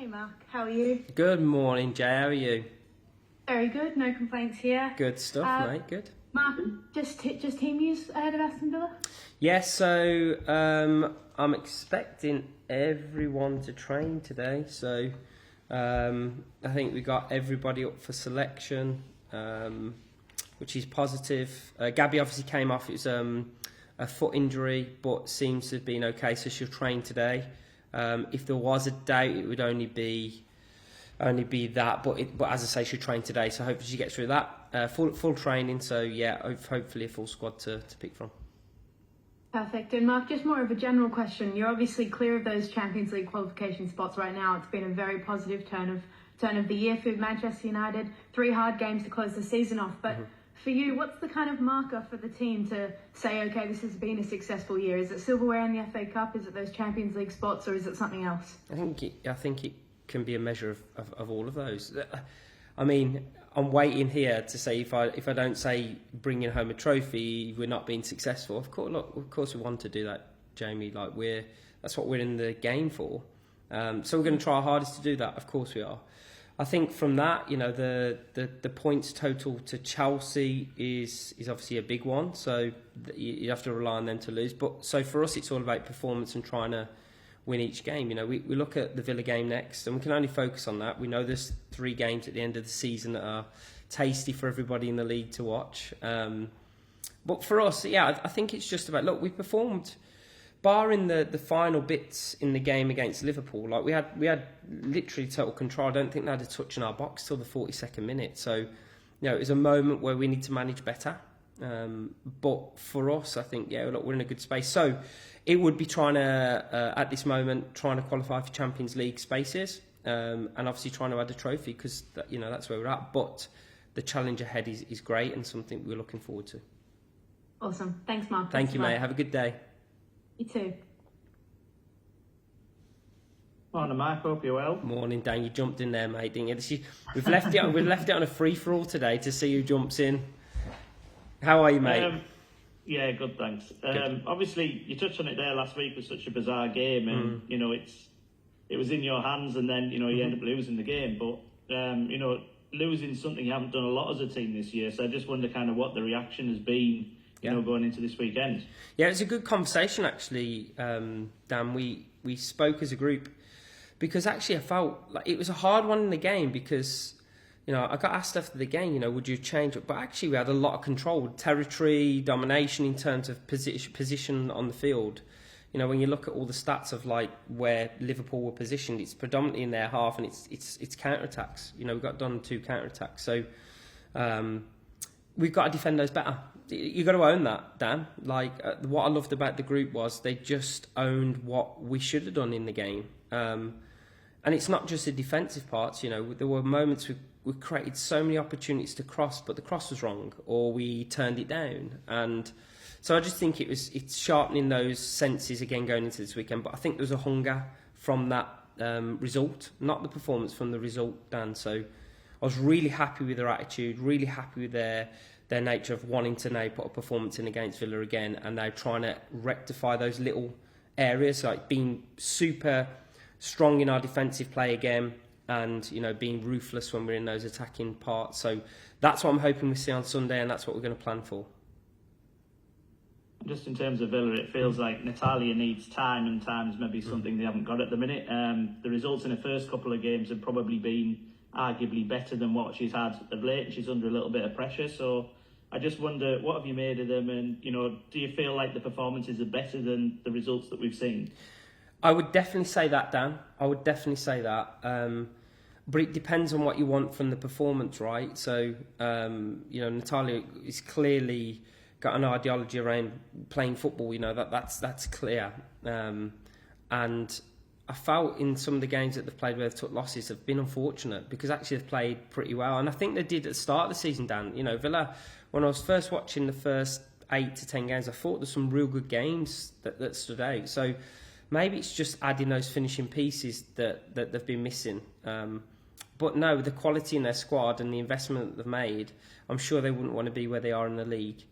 Mark, how are you? Good morning, Jay. How are you? Very good, no complaints here. Good stuff, mate. Good. Mark, just team news ahead of Aston Villa? Yeah, so I'm expecting everyone to train today. So I think we got everybody up for selection, which is positive. Gabby obviously came off. It was a foot injury, but seems to have been okay, so she'll train today. If there was a doubt, it would only be that, but as I say, she'll train today, so hopefully she gets through that. Full training, so yeah, hopefully a full squad to pick from. Perfect. And Mark, just more of a general question. You're obviously clear of those Champions League qualification spots right now. It's been a very positive turn of the year for Manchester United. 3 hard games to close the season off, but for you, what's the kind of marker for the team to say, okay, this has been a successful year? Is it silverware in the FA Cup? Is it those Champions League spots, or is it something else? I think it can be a measure of all of those. I mean, I'm waiting here to say if I don't say bringing home a trophy, we're not being successful. Of course we want to do that, Jamie. Like that's what we're in the game for. So we're going to try our hardest to do that. Of course we are. I think from that, you know, the points total to Chelsea is obviously a big one. So you have to rely on them to lose. But so for us, it's all about performance and trying to win each game. You know, we look at the Villa game next, and we can only focus on that. We know there's 3 games at the end of the season that are tasty for everybody in the league to watch. But for us, yeah, I think it's just about, look, we performed, barring the final bits in the game against Liverpool, like we had literally total control. I don't think they had a touch in our box till the 42nd minute. So, you know, it was a moment where we need to manage better. But for us, I think, yeah, look, we're in a good space. So it would be trying to, at this moment, trying to qualify for Champions League spaces, and obviously trying to add a trophy, because, you know, that's where we're at. But the challenge ahead is great and something we're looking forward to. Awesome. Thanks, Mark. Thank you, mate. Have a good day. You too. Morning, Mark. Hope you're well. Morning, Dan. You jumped in there, mate, didn't you? We've left it on a free-for-all today to see who jumps in. How are you, mate? Yeah, good, thanks. Good. Obviously, you touched on it there last week with such a bizarre game, and you know it was in your hands, and then you end up losing the game. But losing something you haven't done a lot as a team this year. So I just wonder kind of what the reaction has been, going into this weekend. Yeah, it's a good conversation actually, Dan. We spoke as a group, because actually I felt like it was a hard one in the game, because I got asked after the game, would you change it? But actually we had a lot of control, territory, domination in terms of position on the field. When you look at all the stats of like where Liverpool were positioned, it's predominantly in their half, and it's counter-attacks. We got done 2 counter-attacks. So we've got to defend those better. You've got to own that, Dan. What I loved about the group was they just owned what we should have done in the game. And it's not just the defensive parts. There were moments we created so many opportunities to cross, but the cross was wrong, or we turned it down. And so I just think it's sharpening those senses again going into this weekend. But I think there's a hunger from that result, not the performance, from the result, Dan. So I was really happy with their attitude, really happy with their nature of wanting to now put a performance in against Villa again, and now trying to rectify those little areas, like being super strong in our defensive play again, and being ruthless when we're in those attacking parts. So that's what I'm hoping we see on Sunday, and that's what we're going to plan for. Just in terms of Villa, it feels like Natalia needs time, and time's maybe something they haven't got at the minute. The results in the first couple of games have probably been arguably better than what she's had of late, and she's under a little bit of pressure. So I just wonder, what have you made of them, and do you feel like the performances are better than the results that we've seen? I would definitely say that, Dan. I would definitely say that. But it depends on what you want from the performance, right? So, Natalia is clearly got an ideology around playing football. That's clear. And I felt in some of the games that they've played where they've took losses have been unfortunate, because actually they've played pretty well. And I think they did at the start of the season, Dan. Villa, when I was first watching the first 8 to 10 games, I thought there's some real good games that stood out. So maybe it's just adding those finishing pieces that they've been missing. But no, the quality in their squad and the investment that they've made, I'm sure they wouldn't want to be where they are in the league.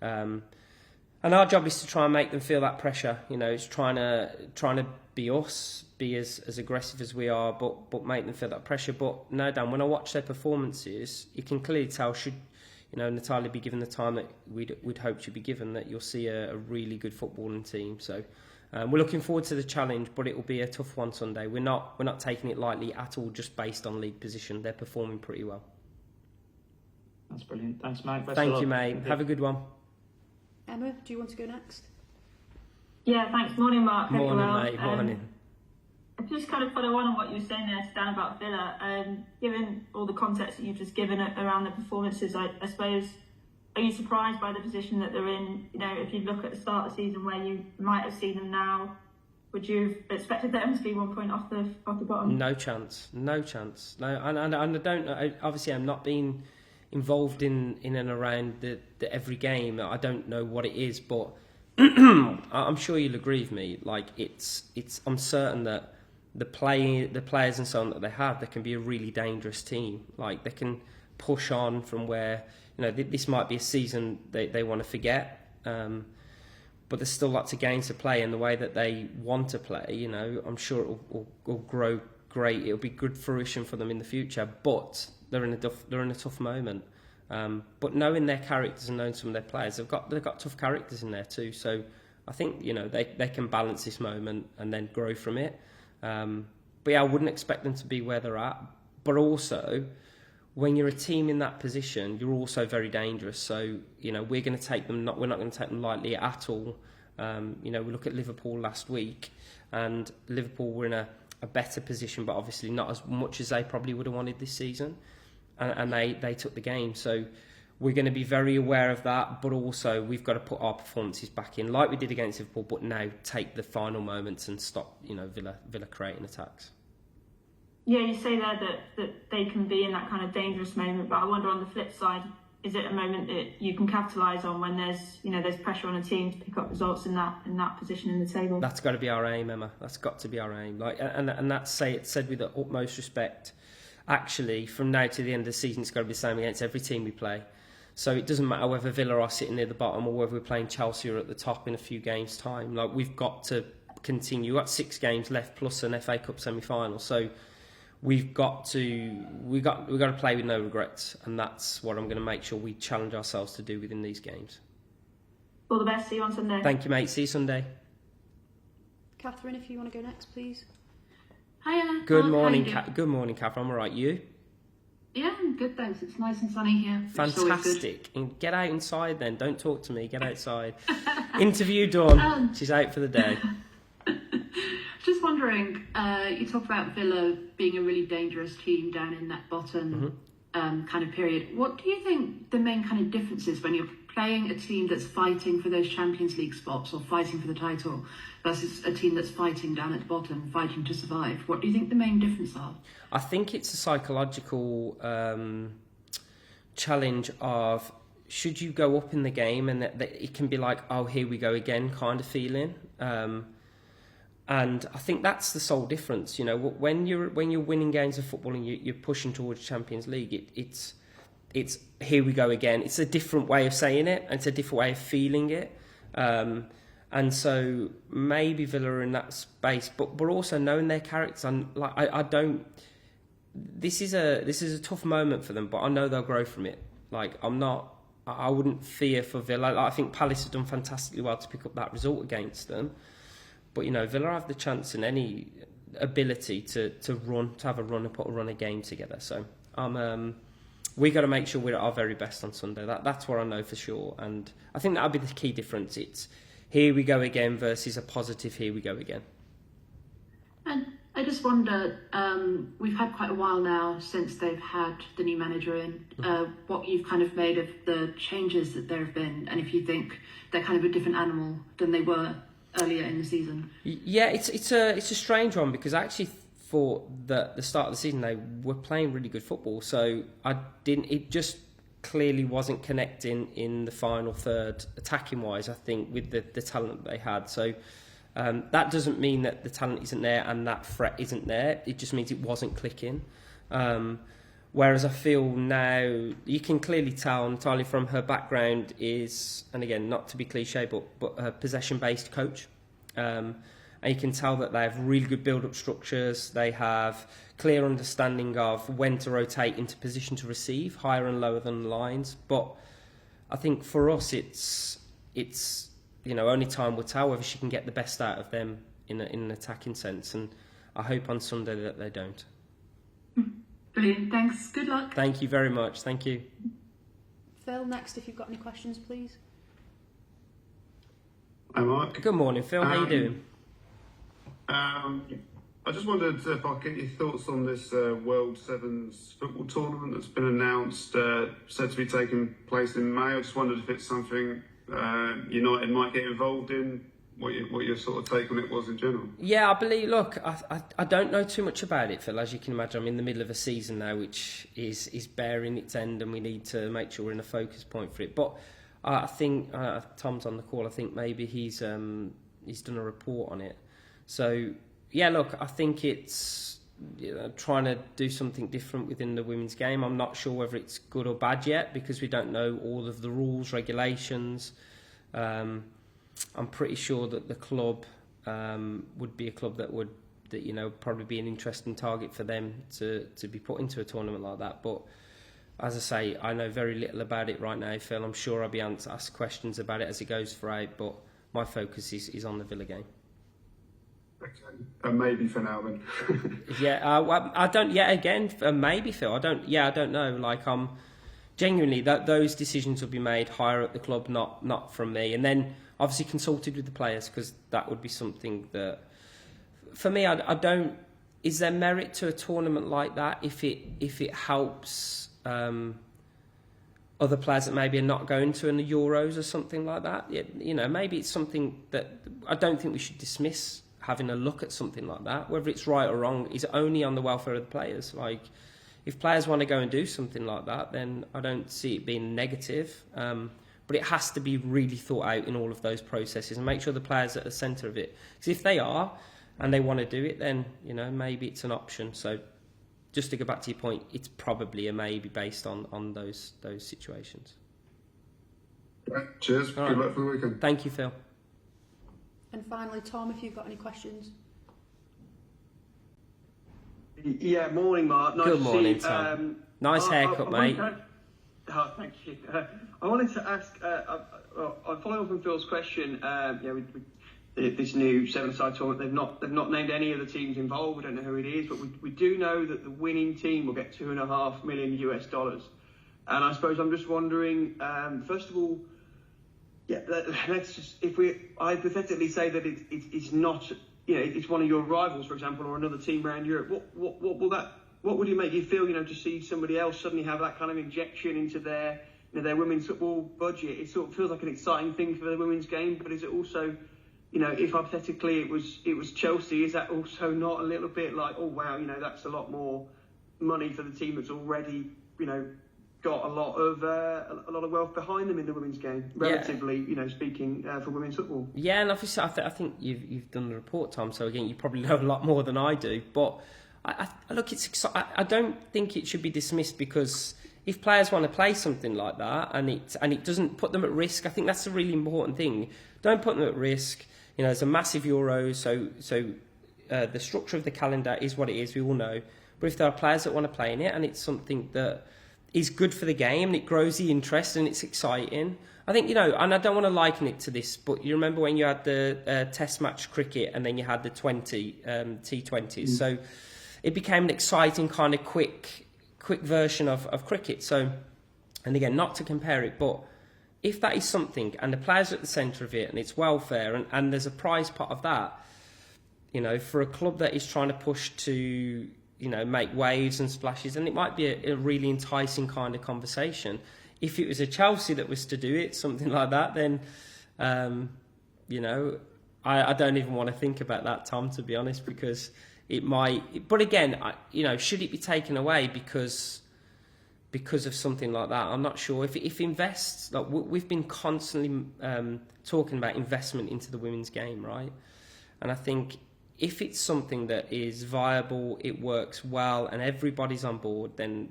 And our job is to try and make them feel that pressure. It's trying to be us, be as aggressive as we are, but make them feel that pressure. But no, Dan, when I watch their performances, you can clearly tell, should Natalia be given the time that we'd hoped she'd be given, that you'll see a really good footballing team. So we're looking forward to the challenge, but it will be a tough one Sunday. We're not taking it lightly at all, just based on league position. They're performing pretty well. That's brilliant. Thanks, Mike. Thank you, mate. Have a good one. Emma, do you want to go next? Yeah, thanks. Morning, Mark. Morning, mate. Morning. I just kind of follow on what you were saying there, Stan, about Villa. Given all the context that you've just given around the performances, I suppose, are you surprised by the position that they're in? If you look at the start of the season where you might have seen them now, would you have expected them to be 1 point off the bottom? No chance. No, and I don't know. Obviously, I'm not being involved in and around the every game. I don't know what it is, but I'm sure you'll agree with me. Like it's I'm certain that the players and so on that they can be a really dangerous team. Like they can push on from where this might be a season they want to forget, but there's still lots of games to play, and the way that they want to play, I'm sure it will grow great. It'll be good fruition for them in the future, but they're in a tough moment. But knowing their characters and knowing some of their players, they've got tough characters in there too. So I think they can balance this moment and then grow from it. But yeah, I wouldn't expect them to be where they're at. But also, when you're a team in that position, you're also very dangerous. So we're going to take them. We're not going to take them lightly at all. We look at Liverpool last week, and Liverpool were in a better position, but obviously not as much as they probably would have wanted this season. And they took the game. So we're going to be very aware of that, but also we've got to put our performances back in like we did against Liverpool, but now take the final moments and stop Villa creating attacks. Yeah, you say there that they can be in that kind of dangerous moment, but I wonder on the flip side, is it a moment that you can capitalise on when there's pressure on a team to pick up results in that position in the table? That's got to be our aim, Emma. That's got to be our aim. And that's said with the utmost respect. Actually, from now to the end of the season, it's got to be the same against every team we play. So it doesn't matter whether Villa are sitting near the bottom or whether we're playing Chelsea or at the top in a few games' time. Like we've got to continue. We've got 6 games left plus an FA Cup semi-final. So we've got to play with no regrets, and that's what I'm going to make sure we challenge ourselves to do within these games. All the best. See you on Sunday. Thank you, mate. See you Sunday. Catherine, if you want to go next, please. Hiya. Good morning, Good morning, Catherine. I'm all right. You? Yeah, I'm good, thanks. It's nice and sunny here. Fantastic. And get out inside then. Don't talk to me. Get outside. Interview done. She's out for the day. Just wondering, you talk about Villa being a really dangerous team down in that bottom kind of period. What do you think the main kind of difference is when you're playing a team that's fighting for those Champions League spots or fighting for the title versus a team that's fighting down at the bottom, fighting to survive? What do you think the main difference are? I think it's a psychological challenge of should you go up in the game, and that it can be like, oh, here we go again kind of feeling. And I think that's the sole difference. When you're winning games of football and you're pushing towards Champions League, it's here we go again. It's a different way of saying it, and it's a different way of feeling it. And so maybe Villa are in that space, but also knowing their characters. I don't. This is a tough moment for them, but I know they'll grow from it. I wouldn't fear for Villa. I think Palace have done fantastically well to pick up that result against them. But Villa have the chance and any ability to have a run and put a game together. So we got to make sure we're at our very best on Sunday. That's what I know for sure, and I think that'll be the key difference. It's here we go again versus a positive here we go again. And I just wonder, we've had quite a while now since they've had the new manager in, what you've kind of made of the changes that there have been, and if you think they're kind of a different animal than they were earlier in the season. Yeah, it's a strange one, because I actually thought that the start of the season they were playing really good football, so it just clearly wasn't connecting in the final third attacking wise, I think, with the talent that they had. So that doesn't mean that the talent isn't there and that threat isn't there. It just means it wasn't clicking. Whereas I feel now, you can clearly tell entirely from her background is, and again, not to be cliche, but a possession-based coach. And and you can tell that they have really good build-up structures. They have clear understanding of when to rotate into position to receive, higher and lower than the lines. But I think for us, it's only time will tell whether she can get the best out of them in an attacking sense, and I hope on Sunday that they don't. Brilliant, thanks, good luck. Thank you very much, thank you. Phil, next, if you've got any questions, please. Hi, Mark. Good morning, Phil, how you doing? I just wondered if I could get your thoughts on this World Sevens football tournament that's been announced, said to be taking place in May. I just wondered if it's something United might get involved in, what your sort of take on it was in general. Yeah, I believe, look, I don't know too much about it, Phil. As you can imagine, I'm in the middle of a season now which is bearing its end, and we need to make sure we're in a focus point for it. But I think, Tom's on the call, I think maybe he's done a report on it. So, yeah, look, I think it's trying to do something different within the women's game. I'm not sure whether it's good or bad yet because we don't know all of the rules, regulations. I'm pretty sure that the club would be a club that probably be an interesting target for them to be put into a tournament like that. But as I say, I know very little about it right now, Phil. I'm sure I'll be able to ask questions about it as it goes throughout, but my focus is on the Villa game. Okay. Maybe for now then. I don't. Yeah, again, maybe Phil. I don't know. Like, genuinely, those decisions will be made higher at the club, not from me. And then obviously consulted with the players, because that would be something that, for me, I don't. Is there merit to a tournament like that if it helps other players that maybe are not going to the Euros or something like that? Maybe it's something that I don't think we should dismiss. Having a look at something like that, whether it's right or wrong, is only on the welfare of the players. Like, if players want to go and do something like that, then I don't see it being negative. But it has to be really thought out in all of those processes and make sure the players are at the centre of it. Because if they are and they want to do it, then maybe it's an option. So, just to go back to your point, it's probably a maybe based on those situations. Right, cheers. All Good right. luck for the weekend. Thank you, Phil. And finally, Tom, if you've got any questions. Yeah, morning, Mark. Nice Good to morning, see you. Tom. Nice haircut, mate. Thank you. I wanted to ask, I follow up on Phil's question. With this new seven-side tournament, they've not named any of the teams involved. We don't know who it is, but we do know that the winning team will get $2.5 million US. And I suppose I'm just wondering, first of all, let's just, if we hypothetically say that it's not, it's one of your rivals, for example, or another team around Europe, what would it make you feel, to see somebody else suddenly have that kind of injection into their women's football budget? It sort of feels like an exciting thing for the women's game, but is it also, if hypothetically it was Chelsea, is that also not a little bit like, oh wow, that's a lot more money for the team that's already, got a lot of wealth behind them in the women's game, relatively, speaking, for women's football. Yeah, and obviously I think you've done the report, Tom. So again, you probably know a lot more than I do. But I look, I don't think it should be dismissed, because if players want to play something like that and it doesn't put them at risk, I think that's a really important thing. Don't put them at risk. It's a massive Euros, so the structure of the calendar is what it is. We all know. But if there are players that want to play in it and it's something that is good for the game and it grows the interest and it's exciting, I think, and I don't want to liken it to this, but you remember when you had the test match cricket and then you had the T20s. So it became an exciting kind of quick version of cricket. So, and again, not to compare it, but if that is something and the players are at the centre of it and it's welfare and there's a prize pot of that, for a club that is trying to push to, make waves and splashes, and it might be a really enticing kind of conversation. If it was a Chelsea that was to do it, something like that, then, I don't even want to think about that, Tom, to be honest, because it might. But again, should it be taken away because of something like that? I'm not sure. If invests, like we've been constantly talking about investment into the women's game, right? And I think if it's something that is viable, it works well, and everybody's on board, then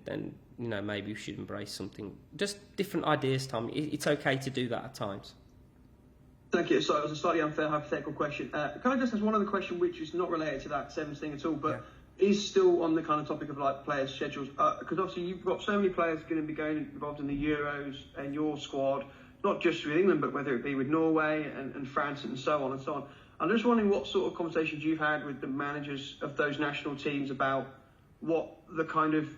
maybe we should embrace something. Just different ideas, Tom. It's okay to do that at times. Thank you. So it was a slightly unfair hypothetical question. Can I just ask one other question, which is not related to that Sevens thing at all, but is still on the kind of topic of like players' schedules? Because obviously you've got so many players going to be involved in the Euros and your squad, not just with England, but whether it be with Norway and France and so on and so on. I'm just wondering what sort of conversations you've had with the managers of those national teams about what the kind of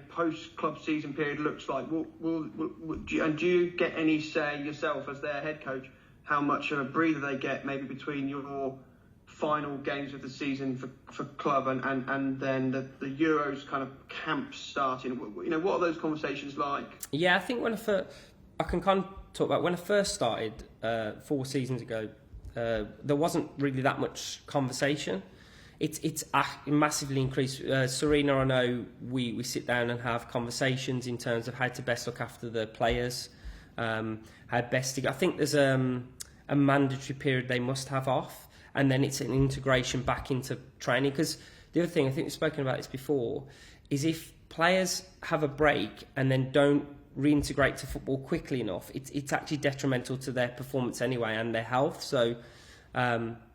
post-club season period looks like. And do you get any say yourself as their head coach how much of a breather they get maybe between your final games of the season for club and then the Euros kind of camp starting? What are those conversations like? Yeah, I think I can kind of talk about when I first started 4 seasons ago, there wasn't really that much conversation. It's massively increased. Serena, I know we sit down and have conversations in terms of how to best look after the players, how best to. I think there's a mandatory period they must have off, and then it's an integration back into training. Because the other thing, I think we've spoken about this before, is if players have a break and then don't reintegrate to football quickly enough, it's actually detrimental to their performance anyway and their health. So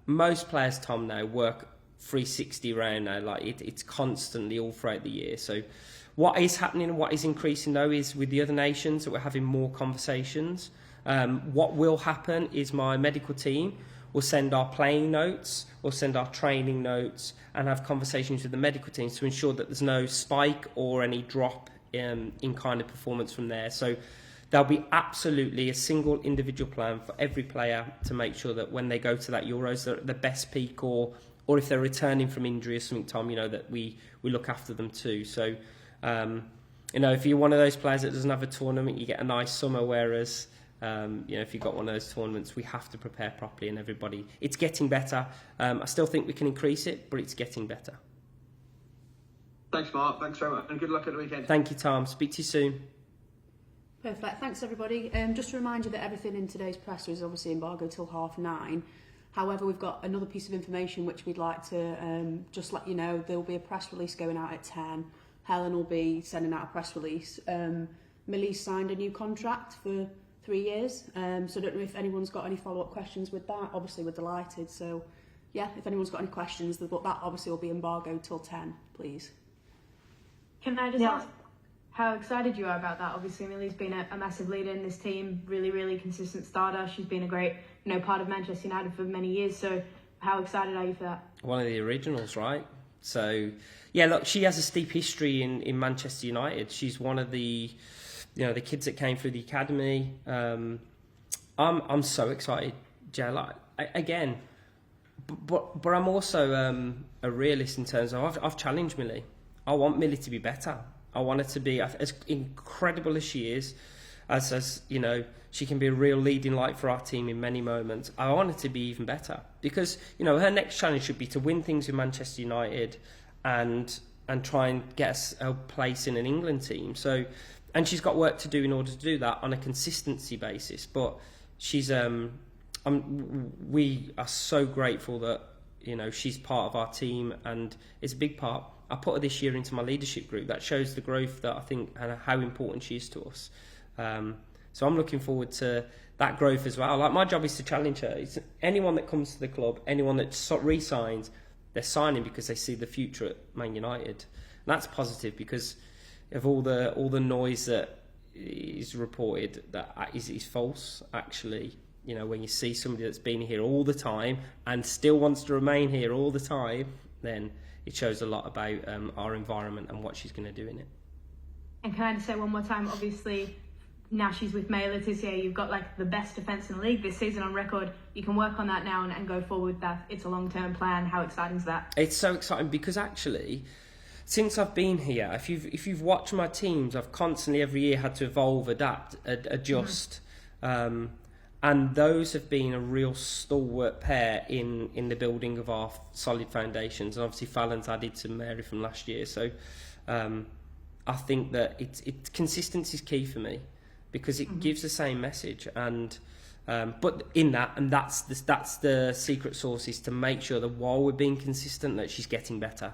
most players, Tom, now work 360 round now, like it's constantly all throughout the year. So what is happening and what is increasing though is with the other nations that we're having more conversations. What will happen is my medical team will send our playing notes or send our training notes and have conversations with the medical teams to ensure that there's no spike or any drop in kind of performance from there. So there'll be absolutely a single individual plan for every player to make sure that when they go to that Euros, they're at the best peak, or if they're returning from injury or something, Tom, that we look after them too. So, if you're one of those players that doesn't have a tournament, you get a nice summer, whereas, if you've got one of those tournaments, we have to prepare properly, and everybody, it's getting better. I still think we can increase it, but it's getting better. Thanks, Mark. Thanks very much, and good luck at the weekend. Thank you, Tom. Speak to you soon. Perfect. Thanks, everybody. Just to remind you that everything in today's presser is obviously embargoed till 9:30. However, we've got another piece of information which we'd like to just let you know. There will be a press release going out at 10. Helen will be sending out a press release. Millie signed a new contract for 3 years. So I don't know if anyone's got any follow-up questions with that. Obviously, we're delighted. So, yeah, if anyone's got any questions, that obviously will be embargoed till 10, please. Can I just ask how excited you are about that? Obviously, Millie's been a massive leader in this team, really, really consistent starter. She's been a great, part of Manchester United for many years. So how excited are you for that? One of the originals, right? So, yeah, look, she has a steep history in Manchester United. She's one of the, the kids that came through the academy. I'm so excited, Jay. Again, but I'm also a realist in terms of I've challenged Millie. I want Millie to be better. I want her to be as incredible as she is, as she can be a real leading light for our team in many moments. I want her to be even better because her next challenge should be to win things with Manchester United, and try and get us a place in an England team. So, and she's got work to do in order to do that on a consistency basis. But she's we are so grateful that she's part of our team, and it's a big part. I put her this year into my leadership group. That shows the growth that I think and how important she is to us. So I'm looking forward to that growth as well. Like, my job is to challenge her. It's anyone that comes to the club, anyone that re-signs, they're signing because they see the future at Man United. And that's positive because of all the noise that is reported that is false. Actually, when you see somebody that's been here all the time and still wants to remain here all the time, then it shows a lot about our environment and what she's going to do in it. And can I just say one more time, obviously, now she's with May Letizia, you've got the best defence in the league this season on record. You can work on that now and go forward with that. It's a long-term plan. How exciting is that? It's so exciting because actually, since I've been here, if you've watched my teams, I've constantly every year had to evolve, adapt, adjust. And those have been a real stalwart pair in the building of our solid foundations. And obviously Fallon's added to Mary from last year. So I think that consistency is key for me because it gives the same message. And but in that, and that's the secret sauce, is to make sure that while we're being consistent, that she's getting better.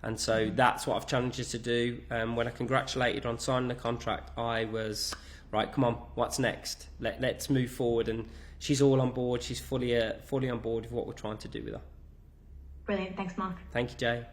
And so that's what I've challenged her to do. When I congratulated her on signing the contract, I was... right, come on, what's next? Let's move forward. And she's all on board. She's fully on board with what we're trying to do with her. Brilliant. Thanks, Mark. Thank you, Jay.